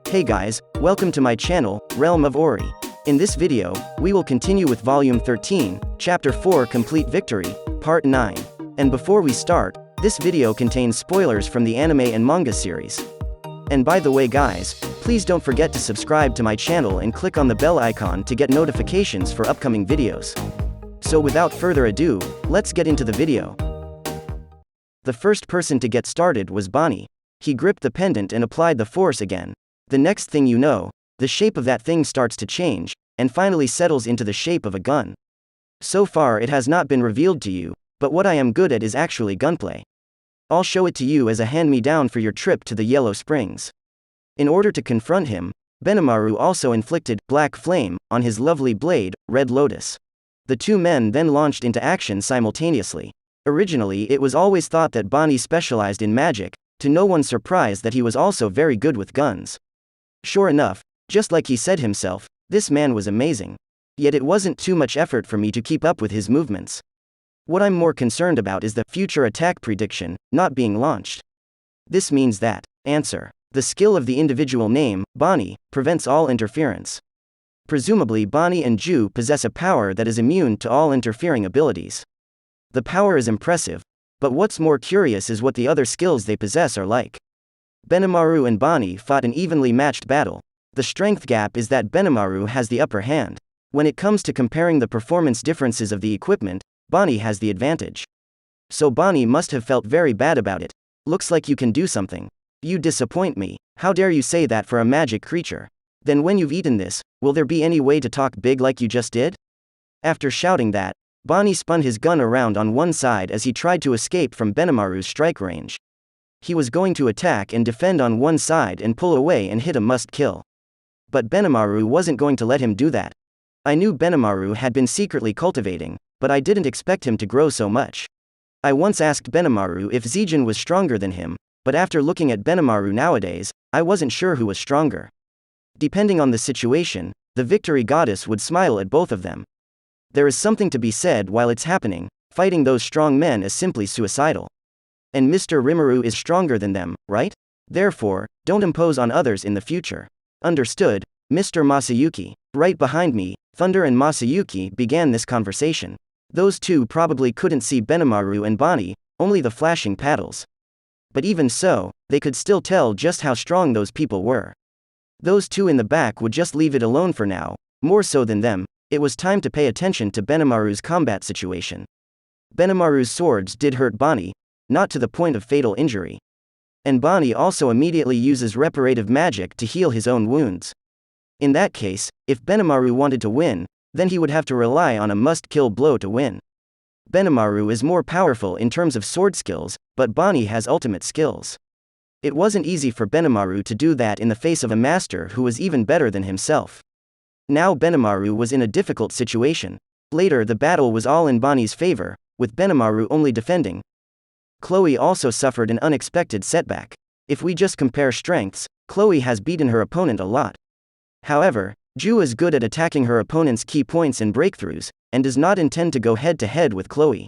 Hey guys, welcome to my channel, Realm of Ori. In this video, we will continue with Volume 13, Chapter 4 Complete Victory, Part 9. And before we start, this video contains spoilers from the anime and manga series. And by the way guys, please don't forget to subscribe to my channel and click on the bell icon to get notifications for upcoming videos. So without further ado, let's get into the video. The first person to get started was Bonnie. He gripped the pendant and applied the force again. The next thing you know, the shape of that thing starts to change, and finally settles into the shape of a gun. So far it has not been revealed to you, but what I am good at is actually gunplay. I'll show it to you as a hand-me-down for your trip to the Yellow Springs. In order to confront him, Benimaru also inflicted Black Flame on his lovely blade, Red Lotus. The two men then launched into action simultaneously. Originally it was always thought that Bonnie specialized in magic, to no one's surprise that he was also very good with guns. Sure enough, just like he said himself, this man was amazing. Yet it wasn't too much effort for me to keep up with his movements. What I'm more concerned about is the future attack prediction not being launched. This means that, answer, the skill of the individual name, Bonnie, prevents all interference. Presumably Bonnie and Ju possess a power that is immune to all interfering abilities. The power is impressive, but what's more curious is what the other skills they possess are like. Benimaru and Bonnie fought an evenly matched battle. The strength gap is that Benimaru has the upper hand. When it comes to comparing the performance differences of the equipment, Bonnie has the advantage. So Bonnie must have felt very bad about it. Looks like you can do something. You disappoint me. How dare you say that for a magic creature? Then when you've eaten this, will there be any way to talk big like you just did? After shouting that, Bonnie spun his gun around on one side as he tried to escape from Benimaru's strike range. He was going to attack and defend on one side and pull away and hit a must-kill. But Benimaru wasn't going to let him do that. I knew Benimaru had been secretly cultivating, but I didn't expect him to grow so much. I once asked Benimaru if Zijin was stronger than him, but after looking at Benimaru nowadays, I wasn't sure who was stronger. Depending on the situation, the victory goddess would smile at both of them. There is something to be said while it's happening, fighting those strong men is simply suicidal. And Mr. Rimuru is stronger than them, right? Therefore, don't impose on others in the future. Understood, Mr. Masayuki. Right behind me, Thunder and Masayuki began this conversation. Those two probably couldn't see Benimaru and Bonnie, only the flashing paddles. But even so, they could still tell just how strong those people were. Those two in the back would just leave it alone for now, more so than them. It was time to pay attention to Benimaru's combat situation. Benimaru's swords did hurt Bonnie, not to the point of fatal injury. And Bonnie also immediately uses reparative magic to heal his own wounds. In that case, if Benimaru wanted to win, then he would have to rely on a must-kill blow to win. Benimaru is more powerful in terms of sword skills, but Bonnie has ultimate skills. It wasn't easy for Benimaru to do that in the face of a master who was even better than himself. Now Benimaru was in a difficult situation. Later the battle was all in Bonnie's favor, with Benimaru only defending. Chloe also suffered an unexpected setback. If we just compare strengths, Chloe has beaten her opponent a lot. However, Ju is good at attacking her opponent's key points and breakthroughs, and does not intend to go head-to-head with Chloe.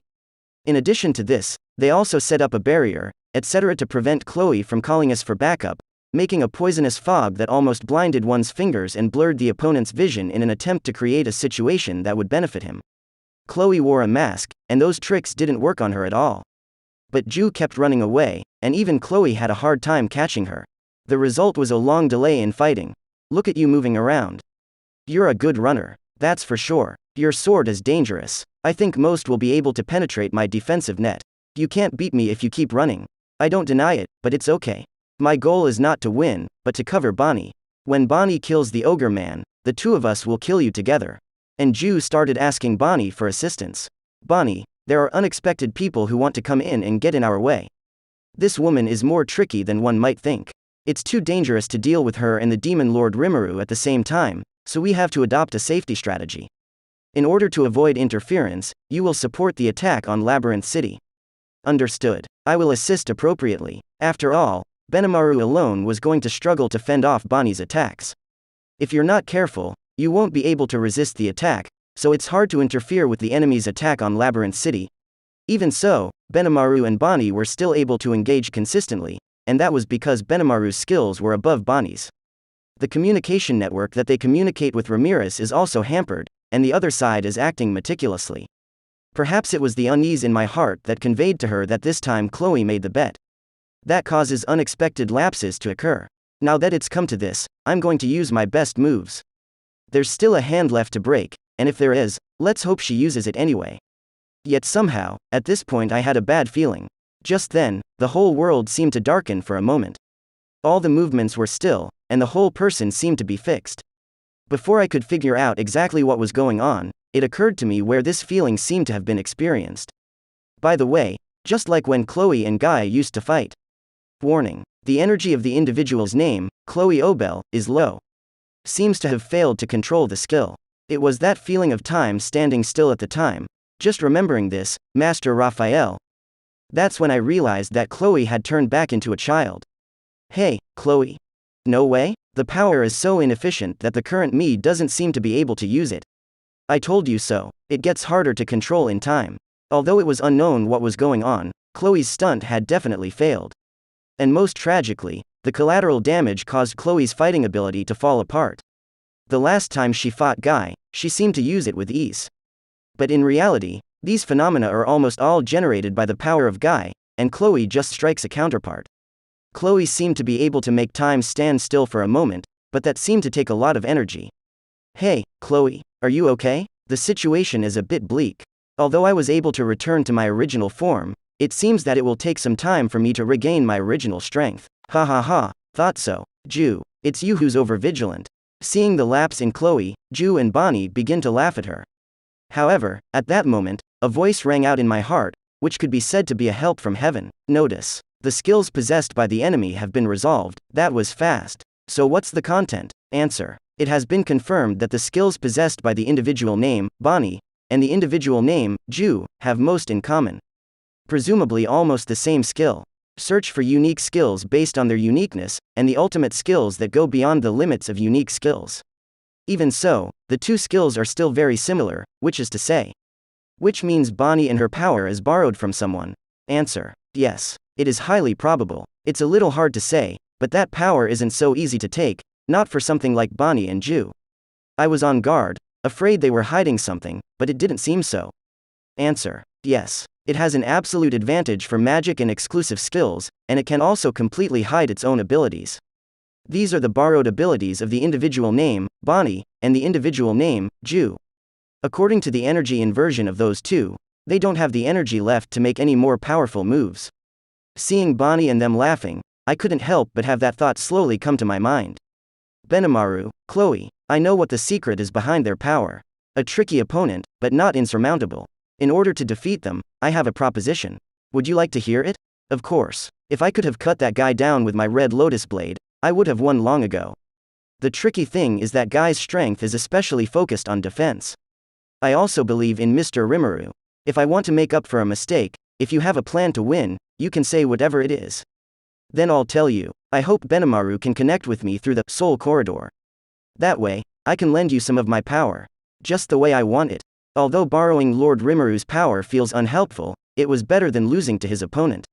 In addition to this, they also set up a barrier, etc. to prevent Chloe from calling us for backup, making a poisonous fog that almost blinded one's fingers and blurred the opponent's vision in an attempt to create a situation that would benefit him. Chloe wore a mask, and those tricks didn't work on her at all. But Ju kept running away, and even Chloe had a hard time catching her. The result was a long delay in fighting. Look at you moving around. You're a good runner, that's for sure. Your sword is dangerous. I think most will be able to penetrate my defensive net. You can't beat me if you keep running. I don't deny it, but it's okay. My goal is not to win, but to cover Bonnie. When Bonnie kills the ogre man, the two of us will kill you together. And Ju started asking Bonnie for assistance. Bonnie, there are unexpected people who want to come in and get in our way. This woman is more tricky than one might think. It's too dangerous to deal with her and the demon lord Rimuru at the same time, so we have to adopt a safety strategy. In order to avoid interference, you will support the attack on Labyrinth City. Understood. I will assist appropriately. After all, Benimaru alone was going to struggle to fend off Bonnie's attacks. If you're not careful, you won't be able to resist the attack, so it's hard to interfere with the enemy's attack on Labyrinth City. Even so, Benimaru and Bonnie were still able to engage consistently, and that was because Benimaru's skills were above Bonnie's. The communication network that they communicate with Ramirez is also hampered, and the other side is acting meticulously. Perhaps it was the unease in my heart that conveyed to her that this time Chloe made the bet. That causes unexpected lapses to occur. Now that it's come to this, I'm going to use my best moves. There's still a hand left to break, and if there is, let's hope she uses it anyway. Yet somehow, at this point I had a bad feeling. Just then, the whole world seemed to darken for a moment. All the movements were still, and the whole person seemed to be fixed. Before I could figure out exactly what was going on, it occurred to me where this feeling seemed to have been experienced. By the way, just like when Chloe and Guy used to fight. Warning: the energy of the individual's name, Chloe Obel, is low. Seems to have failed to control the skill. It was that feeling of time standing still at the time. Just remembering this, Master Raphael. That's when I realized that Chloe had turned back into a child. Hey, Chloe. No way? The power is so inefficient that the current me doesn't seem to be able to use it. I told you so. It gets harder to control in time. Although it was unknown what was going on, Chloe's stunt had definitely failed. And most tragically, the collateral damage caused Chloe's fighting ability to fall apart. The last time she fought Guy, she seemed to use it with ease. But in reality, these phenomena are almost all generated by the power of Guy, and Chloe just strikes a counterpart. Chloe seemed to be able to make time stand still for a moment, but that seemed to take a lot of energy. Hey, Chloe, are you okay? The situation is a bit bleak. Although I was able to return to my original form, it seems that it will take some time for me to regain my original strength. Ha ha ha, thought so. Ju, it's you who's overvigilant. Seeing the lapse in Chloe, Ju and Bonnie begin to laugh at her. However, at that moment, a voice rang out in my heart, which could be said to be a help from heaven. Notice: the skills possessed by the enemy have been resolved. That was fast. So what's the content? Answer: it has been confirmed that the skills possessed by the individual name, Bonnie, and the individual name, Ju, have most in common. Presumably almost the same skill. Search for unique skills based on their uniqueness, and the ultimate skills that go beyond the limits of unique skills. Even so, the two skills are still very similar, which is to say. Which means Bonnie and her power is borrowed from someone. Answer: yes. It is highly probable. It's a little hard to say, but that power isn't so easy to take, not for something like Bonnie and Ju. I was on guard, afraid they were hiding something, but it didn't seem so. Answer: yes. It has an absolute advantage for magic and exclusive skills, and it can also completely hide its own abilities. These are the borrowed abilities of the individual name, Bonnie, and the individual name, Ju. According to the energy inversion of those two, they don't have the energy left to make any more powerful moves. Seeing Bonnie and them laughing, I couldn't help but have that thought slowly come to my mind. Benimaru, Chloe, I know what the secret is behind their power. A tricky opponent, but not insurmountable. In order to defeat them, I have a proposition. Would you like to hear it? Of course. If I could have cut that guy down with my red lotus blade, I would have won long ago. The tricky thing is that Guy's strength is especially focused on defense. I also believe in Mr. Rimuru. If I want to make up for a mistake, if you have a plan to win, you can say whatever it is. Then I'll tell you. I hope Benimaru can connect with me through the soul corridor. That way, I can lend you some of my power. Just the way I want it. Although borrowing Lord Rimuru's power feels unhelpful, it was better than losing to his opponent.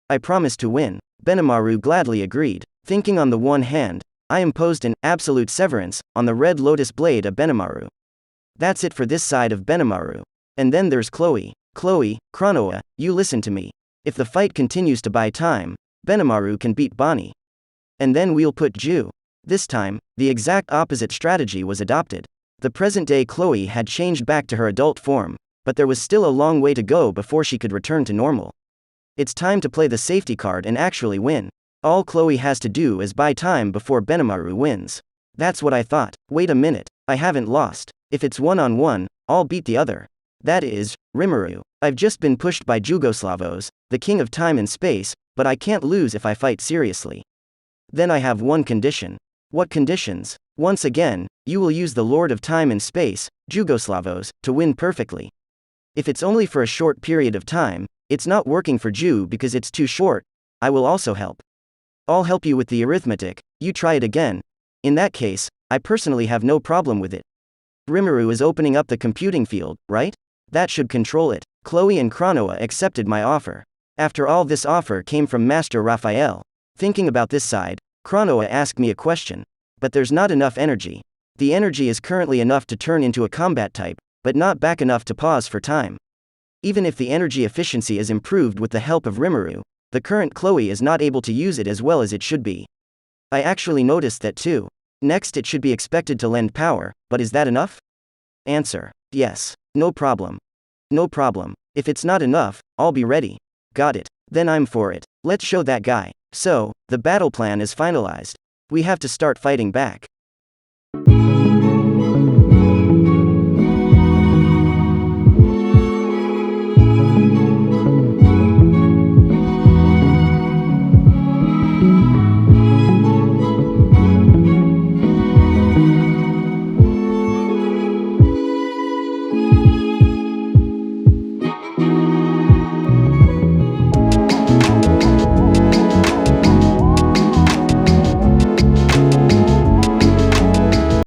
I promised to win. Benimaru gladly agreed. Thinking on the one hand, I imposed an absolute severance on the red lotus blade of Benimaru. That's it for this side of Benimaru. And then there's Chloe. Chloe, Chronoa, you listen to me. If the fight continues to buy time, Benimaru can beat Bonnie. And then we'll put Ju. This time, the exact opposite strategy was adopted. The present-day Chloe had changed back to her adult form, but there was still a long way to go before she could return to normal. It's time to play the safety card and actually win. All Chloe has to do is buy time before Benimaru wins. That's what I thought. Wait a minute, I haven't lost. If it's one-on-one, I'll beat the other. That is, Rimuru. I've just been pushed by Jugoslavos, the king of time and space, but I can't lose if I fight seriously. Then I have one condition. What conditions? Once again, you will use the Lord of Time and Space, Jugoslavos, to win perfectly. If it's only for a short period of time, it's not working for Ju because it's too short. I will also help. I'll help you with the arithmetic, you try it again. In that case, I personally have no problem with it. Rimuru is opening up the computing field, right? That should control it. Chloe and Chronoa accepted my offer. After all, this offer came from Master Raphael. Thinking about this side, Chronoa asked me a question. But there's not enough energy. The energy is currently enough to turn into a combat type, but not back enough to pause for time. Even if the energy efficiency is improved with the help of Rimuru, the current Chloe is not able to use it as well as it should be. I actually noticed that too. Next, it should be expected to lend power, but is that enough? Answer: yes. No problem. No problem. If it's not enough, I'll be ready. Got it. Then I'm for it. Let's show that guy. So, the battle plan is finalized. We have to start fighting back.